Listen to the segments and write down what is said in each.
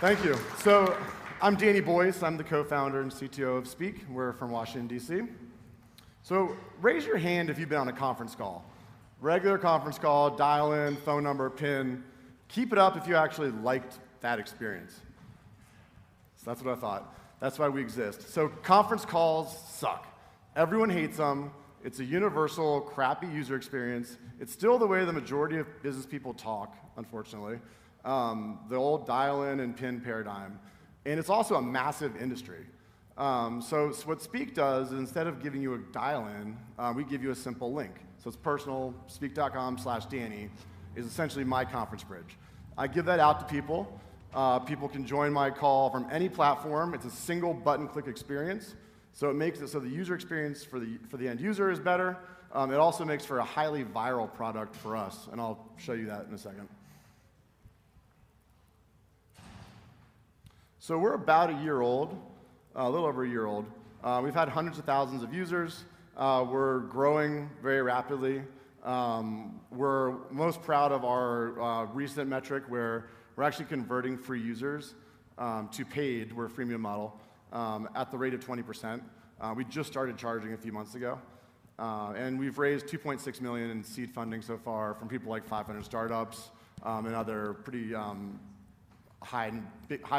Thank you. So I'm Danny Boyce. I'm the co-founder and CTO of Speek. We're from Washington, D.C. So raise your hand if you've been on a conference call. Regular conference call, dial in, phone number, PIN. Keep it up if you actually liked that experience. So that's what I thought. That's why we exist. So conference calls suck. Everyone hates them. It's a universal, crappy user experience. It's still the way the majority of business people talk, unfortunately. The old dial-in and PIN paradigm. And it's also a massive industry. So what Speek does is instead of giving you a dial-in, we give you a simple link. So it's personal, speek.com/Danny is essentially my conference bridge. I give that out to people. People can join my call from any platform. It's a single button-click experience. So it makes it so the user experience for the end user is better. It also makes for a highly viral product for us, and I'll show you that in a second. So we're about a year old, a little over a year old. We've had hundreds of thousands of users. We're growing very rapidly. We're most proud of our recent metric where we're actually converting free users to paid. We're a freemium model at the rate of 20%. We just started charging a few months ago. And we've raised $2.6 million in seed funding so far from people like 500 startups and other pretty high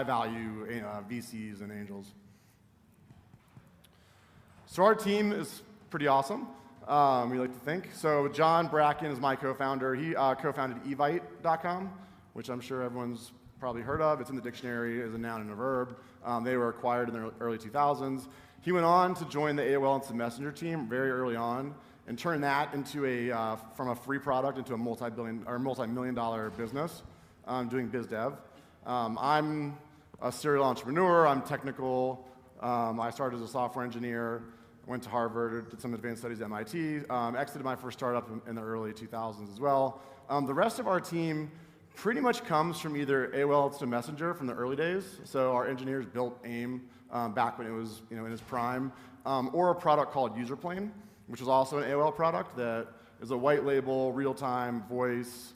value VCs and angels. So our team is pretty awesome, we like to think. So John Bracken is my co-founder. He co-founded evite.com, which I'm sure everyone's probably heard of. It's in the dictionary as a noun and a verb. They were acquired in the early 2000s. He went on to join the AOL Instant Messenger team very early on and turn that into from a free product into a multi-million-dollar business doing biz dev. I'm a serial entrepreneur. I'm technical. I started as a software engineer, went to Harvard, did some advanced studies at MIT, exited my first startup in the early 2000s as well. The rest of our team pretty much comes from either AOL Instant Messenger from the early days. So our engineers built AIM back when it was in its prime, or a product called UserPlane, which is also an AOL product that is a white label, real-time voice,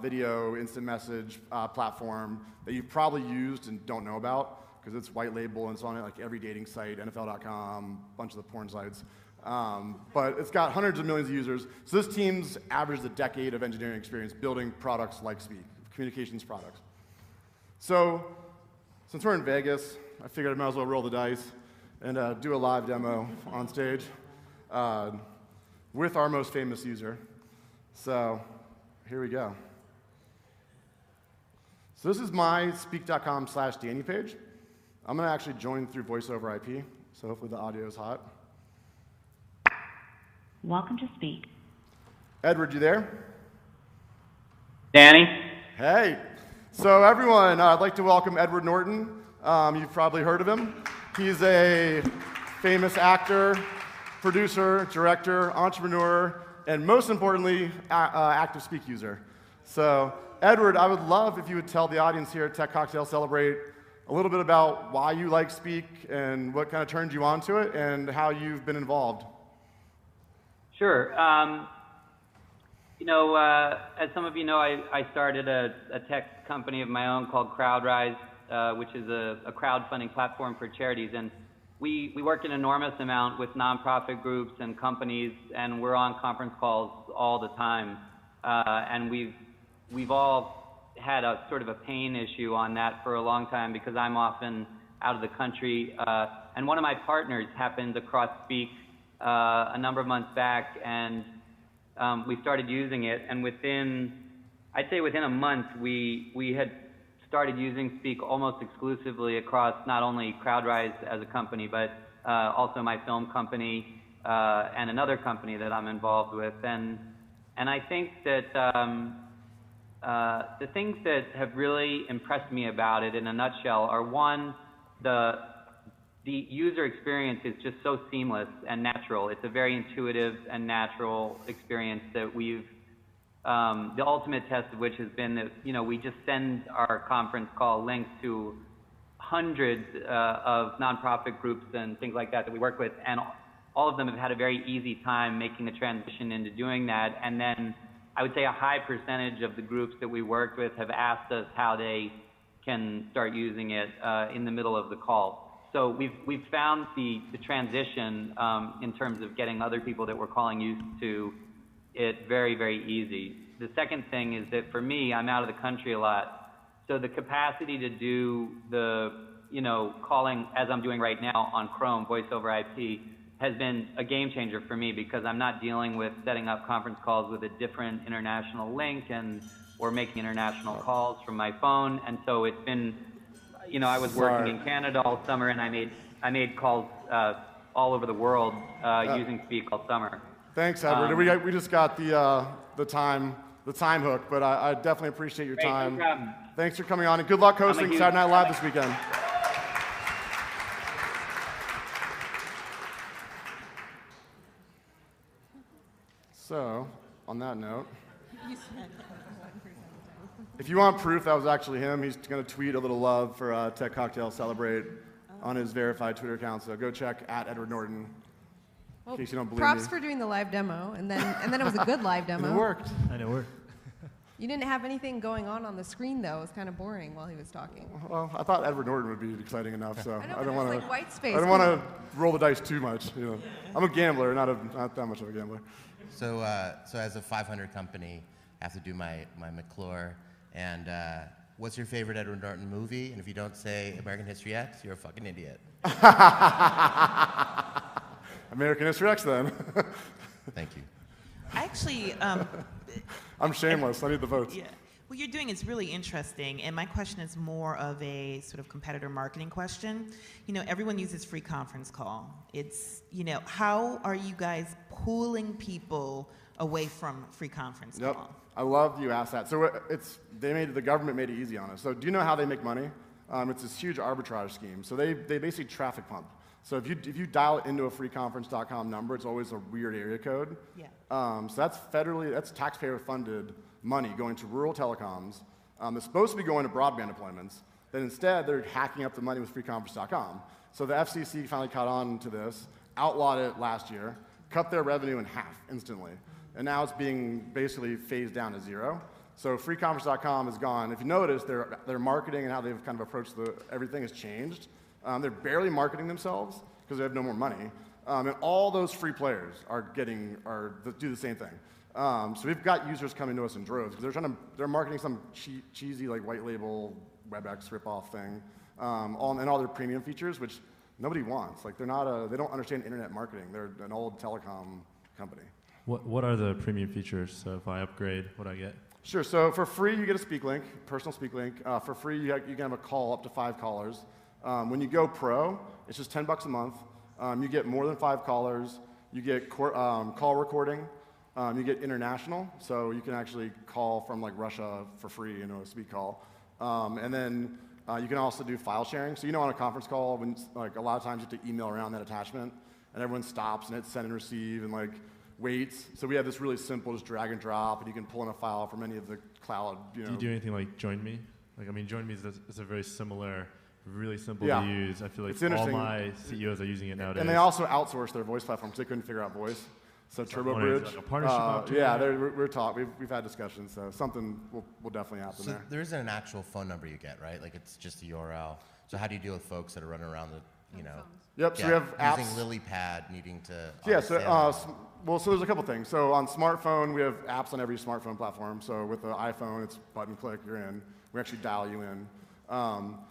video, instant message platform that you've probably used and don't know about because it's white label and it's on like every dating site, NFL.com, a bunch of the porn sites. But it's got hundreds of millions of users. So this team's averaged a decade of engineering experience building products like Speek, communications products. So since we're in Vegas, I figured I might as well roll the dice and do a live demo on stage with our most famous user. So here we go. So this is my speek.com/Danny page. I'm going to actually join through voice over IP, so hopefully the audio is hot. Welcome to Speek. Edward, you there? Danny? Hey. So everyone, I'd like to welcome Edward Norton. You've probably heard of him. He's a famous actor, producer, director, entrepreneur, and most importantly, active Speek user. So Edward, I would love if you would tell the audience here at Tech Cocktail Celebrate a little bit about why you like Speek and what kind of turned you on to it and how you've been involved. Sure. As some of you know, I started a tech company of my own called CrowdRise, which is a crowdfunding platform for charities. And we work an enormous amount with nonprofit groups and companies, and we're on conference calls all the time. And we've all had a sort of a pain issue on that for a long time because I'm often out of the country. And one of my partners happened across Speek a number of months back, and we started using it. And I'd say within a month, we had started using Speek almost exclusively across not only CrowdRise as a company, but also my film company and another company that I'm involved with. And I think that the things that have really impressed me about it in a nutshell are, one, the user experience is just so seamless and natural. It's a very intuitive and natural experience that the ultimate test of which has been that, we just send our conference call links to hundreds of nonprofit groups and things like that we work with, and all of them have had a very easy time making the transition into doing that. And then I would say a high percentage of the groups that we worked with have asked us how they can start using it in the middle of the call. So we've found the transition in terms of getting other people that we're calling used to it very, very easy. The second thing is that for me, I'm out of the country a lot. So the capacity to do the, calling as I'm doing right now on Chrome, voice over IP, has been a game changer for me because I'm not dealing with setting up conference calls with a different international link or making international calls from my phone. And so it's been, I was working in Canada all summer, and I made calls all over the world using Speek all summer. Thanks, Edward. We just got the time hook, but I definitely appreciate your time. No problem. Thanks for coming on, and good luck hosting Saturday Night Live this weekend. So, on that note, if you want proof that was actually him, he's going to tweet a little love for Tech Cocktail Celebrate on his verified Twitter account. So go check @EdwardNorton. Well, in case you don't believe props me. for doing the live demo, and then it was a good live demo. And it worked. And it worked. You didn't have anything going on the screen though. It was kind of boring while he was talking. Well, I thought Edward Norton would be exciting enough, so I know, I don't want to. like white space. I don't want to roll the dice too much. I'm a gambler, not that much of a gambler. So as a 500 company, I have to do my McClure. And what's your favorite Edward Norton movie? And if you don't say American History X, you're a fucking idiot. American History X, then. Thank you. Actually, I'm shameless. I need the votes. yeah, what you're doing is really interesting, and my question is more of a sort of competitor marketing question. Everyone uses free conference call. It's, how are you guys pulling people away from free conference Yep. call? I love you asked that. So the government made it easy on us. So do you know how they make money? It's this huge arbitrage scheme. So they basically traffic pump. So if you dial it into a freeconference.com number, it's always a weird area code. Yeah. So that's taxpayer-funded money going to rural telecoms. That's supposed to be going to broadband deployments. Then instead, they're hacking up the money with freeconference.com. So the FCC finally caught on to this, outlawed it last year, cut their revenue in half instantly. And now it's being basically phased down to zero. So freeconference.com is gone. If you notice, their marketing and how they've kind of approached everything has changed. They're barely marketing themselves because they have no more money. And all those free players do the same thing. So we've got users coming to us in droves because they're marketing some cheesy like white label WebEx ripoff thing, and all their premium features, which nobody wants. Like they don't understand internet marketing. They're an old telecom company. What are the premium features? So if I upgrade, what do I get? Sure. So for free, you get a Speak link, personal Speak link. For free, you can have a call up to 5 callers. When you go pro, it's just $10 a month. You get more than 5 callers. You get call recording. You get international, so you can actually call from like Russia for free, a Speak call. And then you can also do file sharing. So on a conference call, when like a lot of times you have to email around that attachment, and everyone stops and hits send and receive and like waits. So we have this really simple, just drag and drop, and you can pull in a file from any of the cloud. Do you do anything like Join Me? Join Me is a very similar. Really simple to use. I feel like all my CEOs are using it nowadays. And they also outsource their voice platform because they couldn't figure out voice. So TurboBridge. Like a partnership opportunity? we've had discussions. So something will definitely happen there. There isn't an actual phone number you get, right? Like it's just a URL. So how do you deal with folks that are running around Yep. So we have apps. Using LilyPad, needing to. Yeah. So there's a couple things. So on smartphone, we have apps on every smartphone platform. So with the iPhone, it's button click, you're in. We actually dial you in.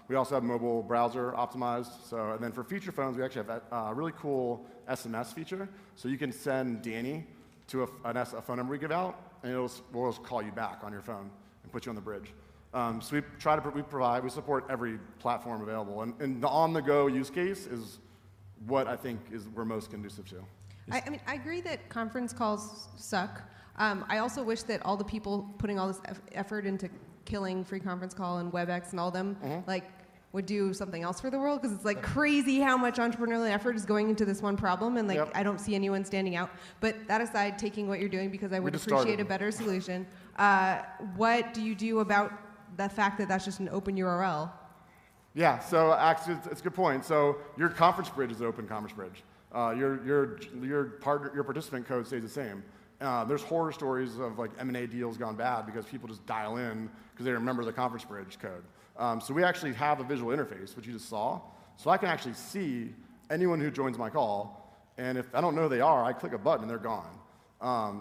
We also have mobile browser optimized. And then for feature phones, we actually have a really cool SMS feature. So you can send Danny to a phone number we give out, and we'll just call you back on your phone and put you on the bridge. So we support every platform available, and the on-the-go use case is what I think we're most conducive to. I agree that conference calls suck. I also wish that all the people putting all this effort into killing free conference call and WebEx and all them, would do something else for the world, because it's crazy how much entrepreneurial effort is going into this one problem, and I don't see anyone standing out. But that aside, taking what you're doing, because I would appreciate a better solution, what do you do about the fact that that's just an open URL? Yeah, so actually, it's a good point. So your conference bridge is an open conference bridge. Your participant code stays the same. There's horror stories of M&A deals gone bad because people just dial in because they remember the conference bridge code. So we actually have a visual interface, which you just saw. So I can actually see anyone who joins my call, and if I don't know who they are, I click a button and they're gone.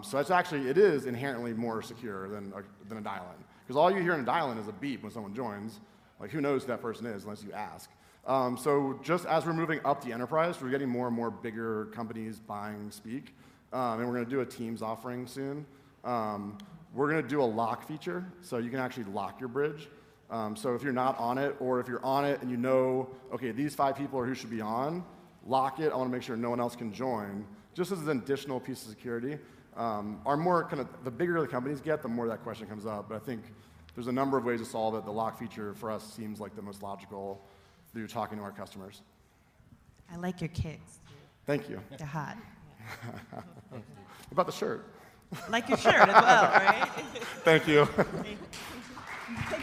So it is inherently more secure than a dial-in. Because all you hear in a dial-in is a beep when someone joins. Like, who knows who that person is unless you ask. So just as we're moving up the enterprise, we're getting more and more bigger companies buying Speek. And we're going to do a Teams offering soon. We're going to do a lock feature, so you can actually lock your bridge. So if you're not on it, or if you're on it and you know, okay, these 5 people are who should be on, lock it. I want to make sure no one else can join, just as an additional piece of security. The bigger the companies get, the more that question comes up. But I think there's a number of ways to solve it. The lock feature for us seems like the most logical that you're talking to our customers. I like your kicks. Thank you. They're hot. What about the shirt? Like your shirt as well, right? Thank you.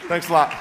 Thanks a lot.